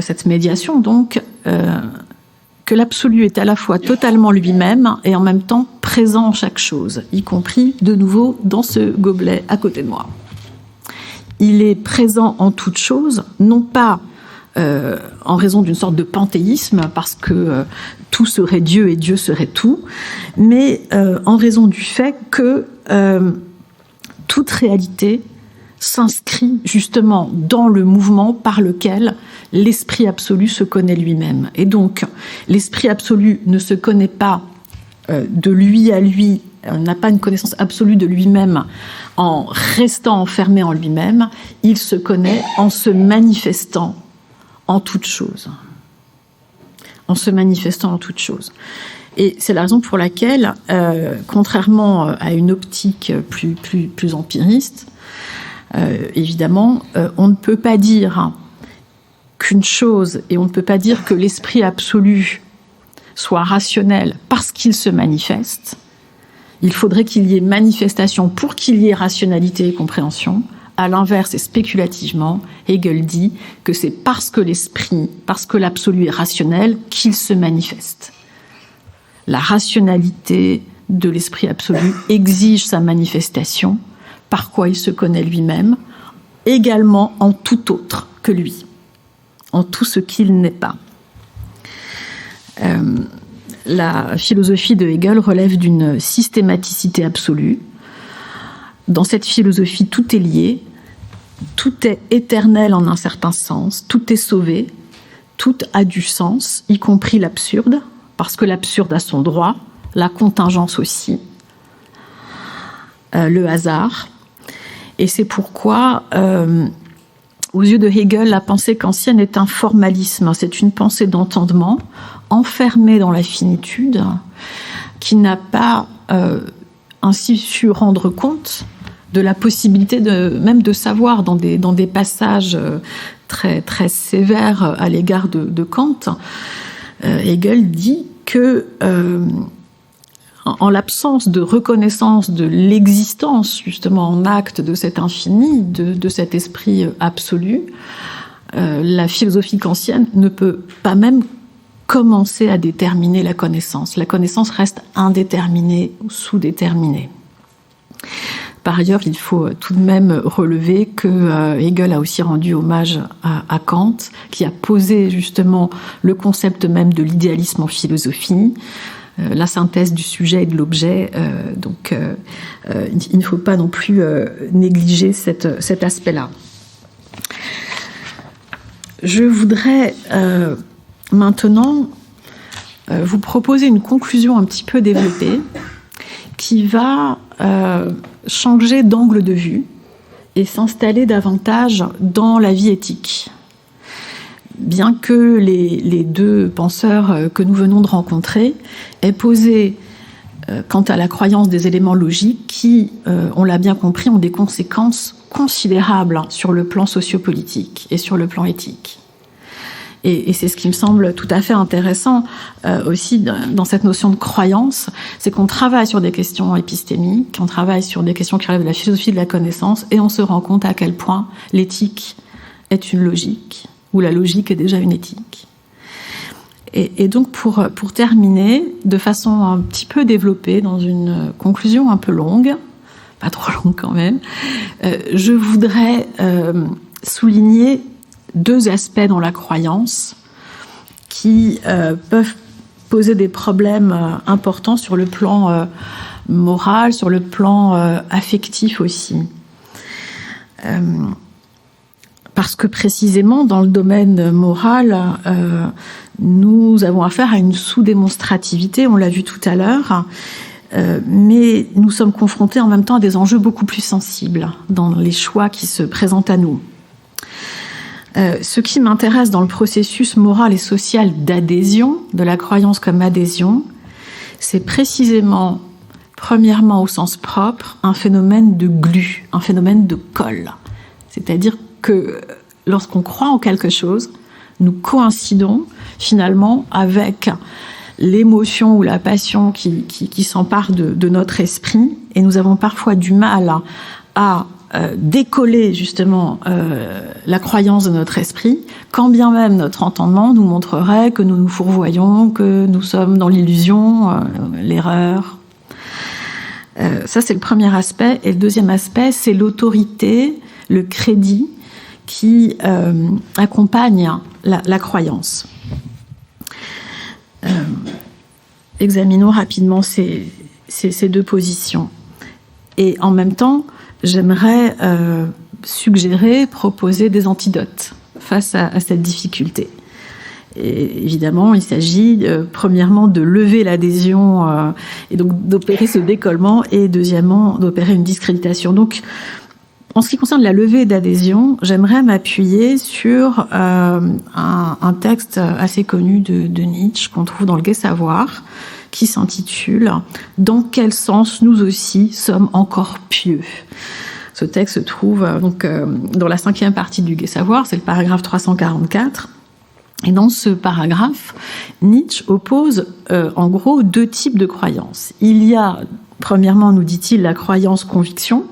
cette médiation, donc, que l'absolu est à la fois totalement lui-même et en même temps présent en chaque chose, y compris de nouveau dans ce gobelet à côté de moi. Il est présent en toute chose, non pas en raison d'une sorte de panthéisme, parce que tout serait Dieu et Dieu serait tout, mais en raison du fait que toute réalité s'inscrit justement dans le mouvement par lequel l'esprit absolu se connaît lui-même. Et donc, l'esprit absolu ne se connaît pas de lui à lui, n'a pas une connaissance absolue de lui-même en restant enfermé en lui-même, il se connaît en se manifestant en toute chose. En se manifestant en toute chose. Et c'est la raison pour laquelle, contrairement à une optique plus empiriste, évidemment, on ne peut pas dire qu'une chose, et on ne peut pas dire que l'esprit absolu soit rationnel parce qu'il se manifeste. Il faudrait qu'il y ait manifestation pour qu'il y ait rationalité et compréhension. À l'inverse, et spéculativement, Hegel dit que c'est parce que l'esprit, parce que l'absolu est rationnel, qu'il se manifeste. La rationalité de l'esprit absolu exige sa manifestation, par quoi il se connaît lui-même, également en tout autre que lui, en tout ce qu'il n'est pas. La philosophie de Hegel relève d'une systématicité absolue. Dans cette philosophie, tout est lié, tout est éternel en un certain sens, tout est sauvé, tout a du sens, y compris l'absurde, parce que l'absurde a son droit, la contingence aussi, le hasard. Et c'est pourquoi, aux yeux de Hegel, la pensée kantienne est un formalisme, c'est une pensée d'entendement, enfermée dans la finitude, qui n'a pas ainsi su rendre compte de la possibilité même de savoir dans des passages très, très sévères à l'égard de Kant. Hegel dit que en l'absence de reconnaissance de l'existence, justement en acte de cet infini, de cet esprit absolu, la philosophie kantienne ne peut pas même commencer à déterminer la connaissance. La connaissance reste indéterminée ou sous-déterminée. Par ailleurs, il faut tout de même relever que Hegel a aussi rendu hommage à Kant, qui a posé justement le concept même de l'idéalisme en philosophie, la synthèse du sujet et de l'objet. Donc, il ne faut pas non plus négliger cet aspect-là. Je voudrais maintenant vous proposer une conclusion un petit peu développée qui va changer d'angle de vue et s'installer davantage dans la vie éthique. Bien que les deux penseurs que nous venons de rencontrer aient posé, quant à la croyance, des éléments logiques qui, on l'a bien compris, ont des conséquences considérables sur le plan sociopolitique et sur le plan éthique. Et c'est ce qui me semble tout à fait intéressant aussi dans cette notion de croyance, c'est qu'on travaille sur des questions épistémiques, on travaille sur des questions qui relèvent de la philosophie de la connaissance, et on se rend compte à quel point l'éthique est une logique, ou la logique est déjà une éthique. Et donc pour terminer, de façon un petit peu développée, dans une conclusion un peu longue, pas trop longue quand même, je voudrais souligner deux aspects dans la croyance qui peuvent poser des problèmes importants sur le plan moral, sur le plan affectif aussi. Parce que précisément dans le domaine moral, nous avons affaire à une sous-démonstrativité, on l'a vu tout à l'heure, mais nous sommes confrontés en même temps à des enjeux beaucoup plus sensibles dans les choix qui se présentent à nous. Ce qui m'intéresse dans le processus moral et social d'adhésion, de la croyance comme adhésion, c'est précisément, premièrement au sens propre, un phénomène de glu, un phénomène de colle. C'est-à-dire que lorsqu'on croit en quelque chose, nous coïncidons finalement avec l'émotion ou la passion qui s'empare de notre esprit, et nous avons parfois du mal à décoller justement la croyance de notre esprit, quand bien même notre entendement nous montrerait que nous nous fourvoyons, que nous sommes dans l'illusion, l'erreur. Ça, c'est le premier aspect. Et le deuxième aspect, c'est l'autorité, le crédit qui accompagne la croyance. Examinons rapidement ces deux positions. Et en même temps, j'aimerais suggérer, proposer des antidotes face à cette difficulté. Et évidemment, il s'agit premièrement de lever l'adhésion et donc d'opérer ce décollement, et deuxièmement d'opérer une discréditation. Donc, en ce qui concerne la levée d'adhésion, j'aimerais m'appuyer sur un texte assez connu de Nietzsche qu'on trouve dans le Gai Savoir, qui s'intitule « Dans quel sens nous aussi sommes encore pieux ?» Ce texte se trouve donc dans la 5e partie du Gai Savoir, c'est le paragraphe 344. Et dans ce paragraphe, Nietzsche oppose en gros deux types de croyances. Il y a, premièrement, nous dit-il, la croyance conviction,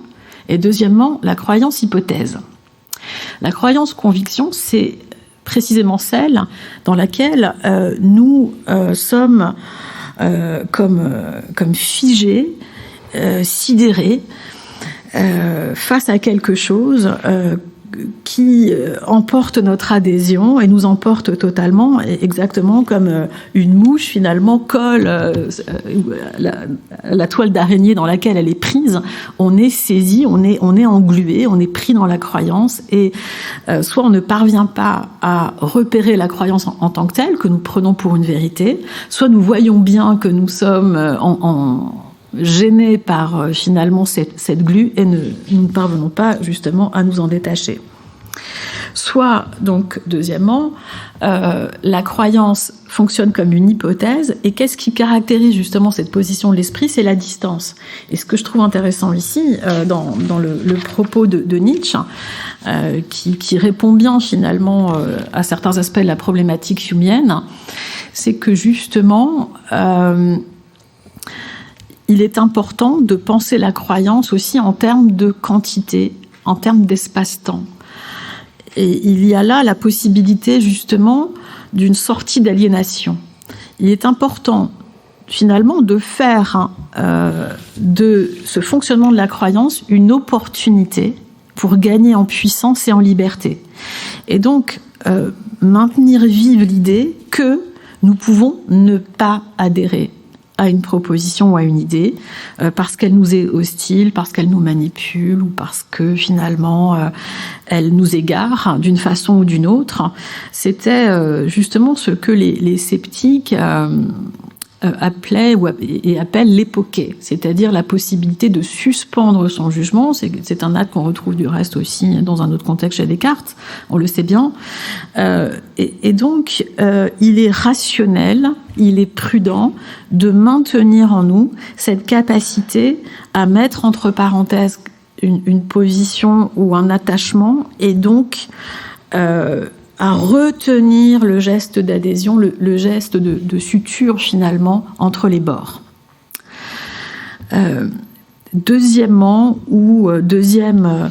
et deuxièmement, la croyance hypothèse. La croyance conviction, c'est précisément celle dans laquelle nous sommes comme figés, sidérés, face à quelque chose qui emporte notre adhésion et nous emporte totalement, exactement comme une mouche finalement colle la toile d'araignée dans laquelle elle est prise. On est saisi, on est englué, on est pris dans la croyance, et soit on ne parvient pas à repérer la croyance en tant que telle, que nous prenons pour une vérité, soit nous voyons bien que nous sommes gênés par finalement cette glu, et nous ne parvenons pas justement à nous en détacher. Soit, donc, deuxièmement, la croyance fonctionne comme une hypothèse, et qu'est-ce qui caractérise justement cette position de l'esprit? C'est la distance. Et ce que je trouve intéressant ici, dans le propos de Nietzsche, qui répond bien finalement à certains aspects de la problématique humienne, c'est que justement, il est important de penser la croyance aussi en termes de quantité, en termes d'espace-temps. Et il y a là la possibilité justement d'une sortie d'aliénation. Il est important finalement de faire de ce fonctionnement de la croyance une opportunité pour gagner en puissance et en liberté. Et donc maintenir vive l'idée que nous pouvons ne pas adhérer à une proposition ou à une idée, parce qu'elle nous est hostile, parce qu'elle nous manipule, ou parce que finalement elle nous égare d'une façon ou d'une autre. C'était justement ce que les sceptiques appelaient et appellent l'époquet, c'est-à-dire la possibilité de suspendre son jugement. C'est un acte qu'on retrouve du reste aussi dans un autre contexte chez Descartes, on le sait bien. Et donc, il est rationnel, il est prudent de maintenir en nous cette capacité à mettre entre parenthèses une position ou un attachement, et donc à retenir le geste d'adhésion, le geste de suture finalement entre les bords. Deuxièmement, ou deuxième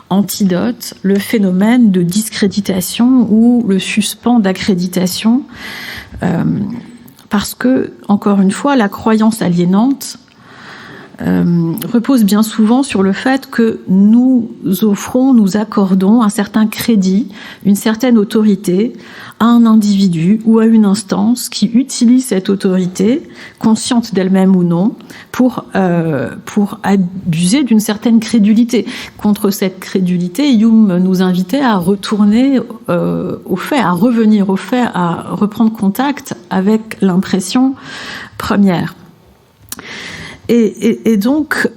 antidote, le phénomène de discréditation ou le suspens d'accréditation, parce que, encore une fois, la croyance aliénante repose bien souvent sur le fait que nous offrons, nous accordons un certain crédit, une certaine autorité à un individu ou à une instance qui utilise cette autorité, consciente d'elle-même ou non, pour abuser d'une certaine crédulité. Contre cette crédulité, Hume nous invitait à retourner aux faits, à revenir aux faits, à reprendre contact avec l'impression première. Et donc,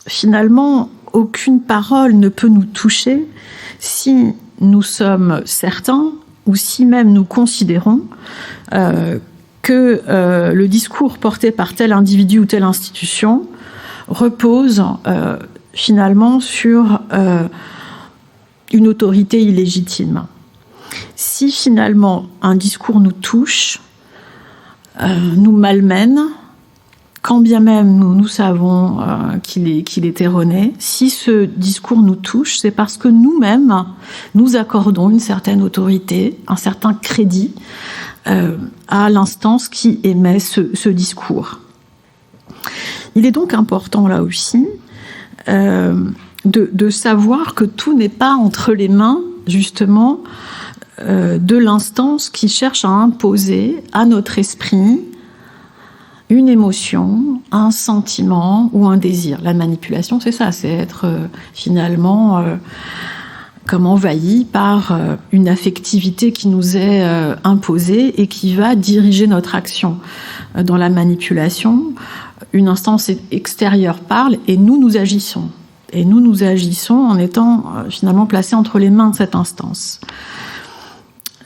finalement, aucune parole ne peut nous toucher si nous sommes certains, ou si même nous considérons que le discours porté par tel individu ou telle institution repose finalement sur une autorité illégitime. Si finalement un discours nous touche, nous malmène, quand bien même nous savons qu'il est erroné, si ce discours nous touche, c'est parce que nous-mêmes, nous accordons une certaine autorité, un certain crédit à l'instance qui émet ce discours. Il est donc important, là aussi, de savoir que tout n'est pas entre les mains, justement, de l'instance qui cherche à imposer à notre esprit une émotion, un sentiment ou un désir. La manipulation, c'est ça, c'est être finalement comme envahi par une affectivité qui nous est imposée et qui va diriger notre action. Dans la manipulation, une instance extérieure parle et nous agissons. Et nous agissons en étant finalement placés entre les mains de cette instance.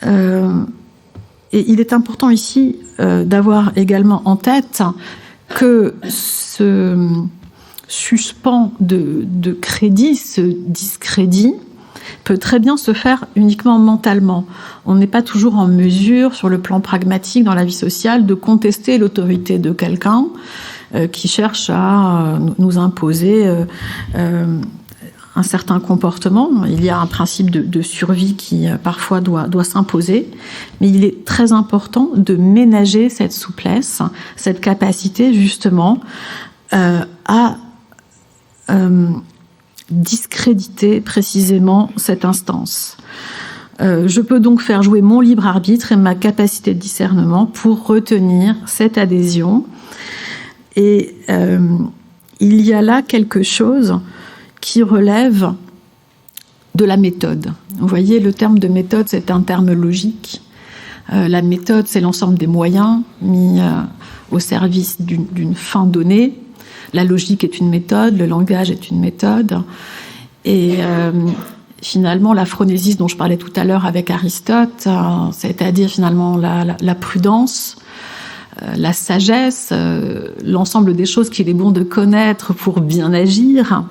Et il est important ici d'avoir également en tête que ce suspens de crédit, ce discrédit, peut très bien se faire uniquement mentalement. On n'est pas toujours en mesure, sur le plan pragmatique dans la vie sociale, de contester l'autorité de quelqu'un qui cherche à nous imposer un certain comportement. Il y a un principe de survie qui parfois doit s'imposer, mais il est très important de ménager cette souplesse, cette capacité justement à discréditer précisément cette instance. Je peux donc faire jouer mon libre arbitre et ma capacité de discernement pour retenir cette adhésion. Et il y a là quelque chose qui relève de la méthode. Vous voyez, le terme de méthode, c'est un terme logique. La méthode, c'est l'ensemble des moyens mis au service d'une fin donnée. La logique est une méthode, le langage est une méthode. Et finalement, la phronésis dont je parlais tout à l'heure avec Aristote, c'est-à-dire finalement la prudence, la sagesse, l'ensemble des choses qu'il est bon de connaître pour bien agir,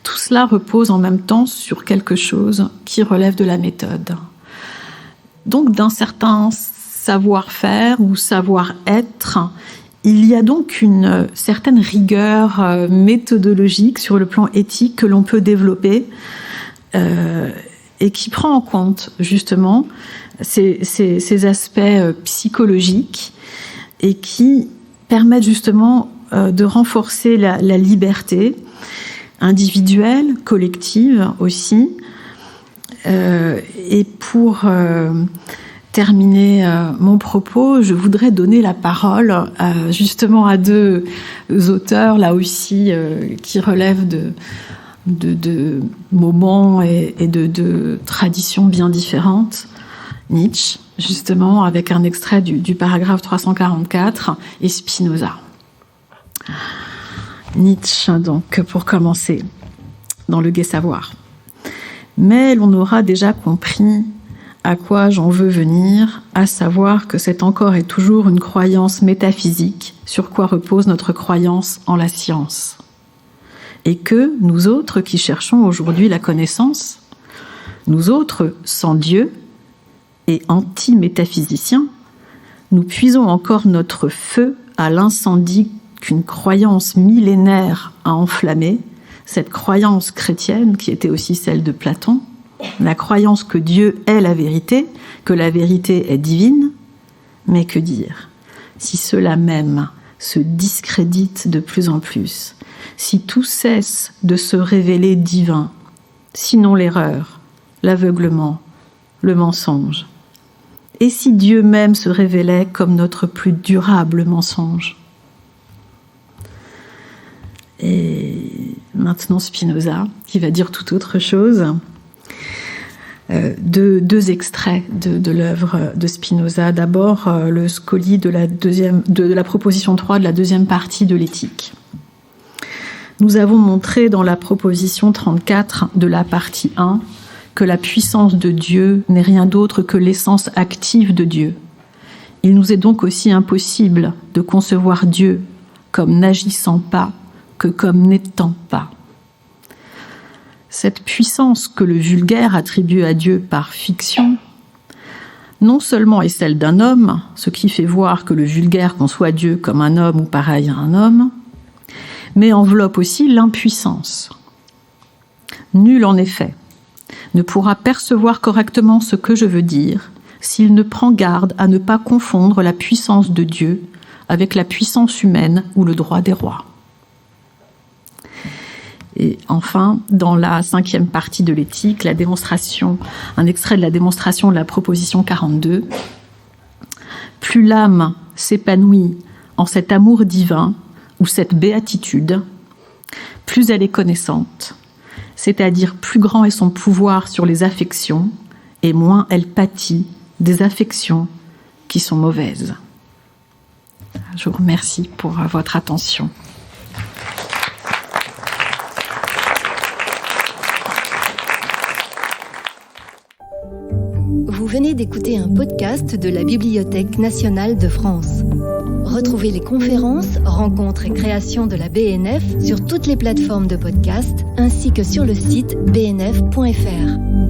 tout cela repose en même temps sur quelque chose qui relève de la méthode. Donc, d'un certain savoir-faire ou savoir-être, il y a donc une certaine rigueur méthodologique sur le plan éthique que l'on peut développer et qui prend en compte justement ces aspects psychologiques et qui permettent justement de renforcer la liberté individuelle, collective aussi. Et pour terminer mon propos, je voudrais donner la parole justement à deux auteurs, là aussi, qui relèvent de moments et de traditions bien différentes. Nietzsche, justement, avec un extrait du paragraphe 344, et Spinoza. Nietzsche, donc, pour commencer, dans le Gai Savoir. Mais l'on aura déjà compris à quoi j'en veux venir, à savoir que c'est encore et toujours une croyance métaphysique sur quoi repose notre croyance en la science. Et que nous autres qui cherchons aujourd'hui la connaissance, nous autres sans Dieu et anti-métaphysiciens, nous puisons encore notre feu à l'incendie qu'une croyance millénaire a enflammé, cette croyance chrétienne qui était aussi celle de Platon, la croyance que Dieu est la vérité, que la vérité est divine. Mais que dire si cela même se discrédite de plus en plus, si tout cesse de se révéler divin, sinon l'erreur, l'aveuglement, le mensonge, et si Dieu même se révélait comme notre plus durable mensonge? Et maintenant Spinoza, qui va dire tout autre chose. deux extraits de l'œuvre de Spinoza. D'abord, le scoli de la proposition 3 de la deuxième partie de l'éthique. Nous avons montré dans la proposition 34 de la partie 1 que la puissance de Dieu n'est rien d'autre que l'essence active de Dieu. Il nous est donc aussi impossible de concevoir Dieu comme n'agissant pas que comme n'étant pas. Cette puissance que le vulgaire attribue à Dieu par fiction, non seulement est celle d'un homme, ce qui fait voir que le vulgaire conçoit Dieu comme un homme ou pareil à un homme, mais enveloppe aussi l'impuissance. Nul, en effet, ne pourra percevoir correctement ce que je veux dire s'il ne prend garde à ne pas confondre la puissance de Dieu avec la puissance humaine ou le droit des rois. Et enfin, dans la 5e partie de l'éthique, un extrait de la démonstration de la proposition 42. Plus l'âme s'épanouit en cet amour divin ou cette béatitude, plus elle est connaissante, c'est-à-dire plus grand est son pouvoir sur les affections et moins elle pâtit des affections qui sont mauvaises. Je vous remercie pour votre attention.
Vous venez d'écouter un podcast de la Bibliothèque nationale de France. Retrouvez les conférences, rencontres et créations de la BNF sur toutes les plateformes de podcast ainsi que sur le site bnf.fr.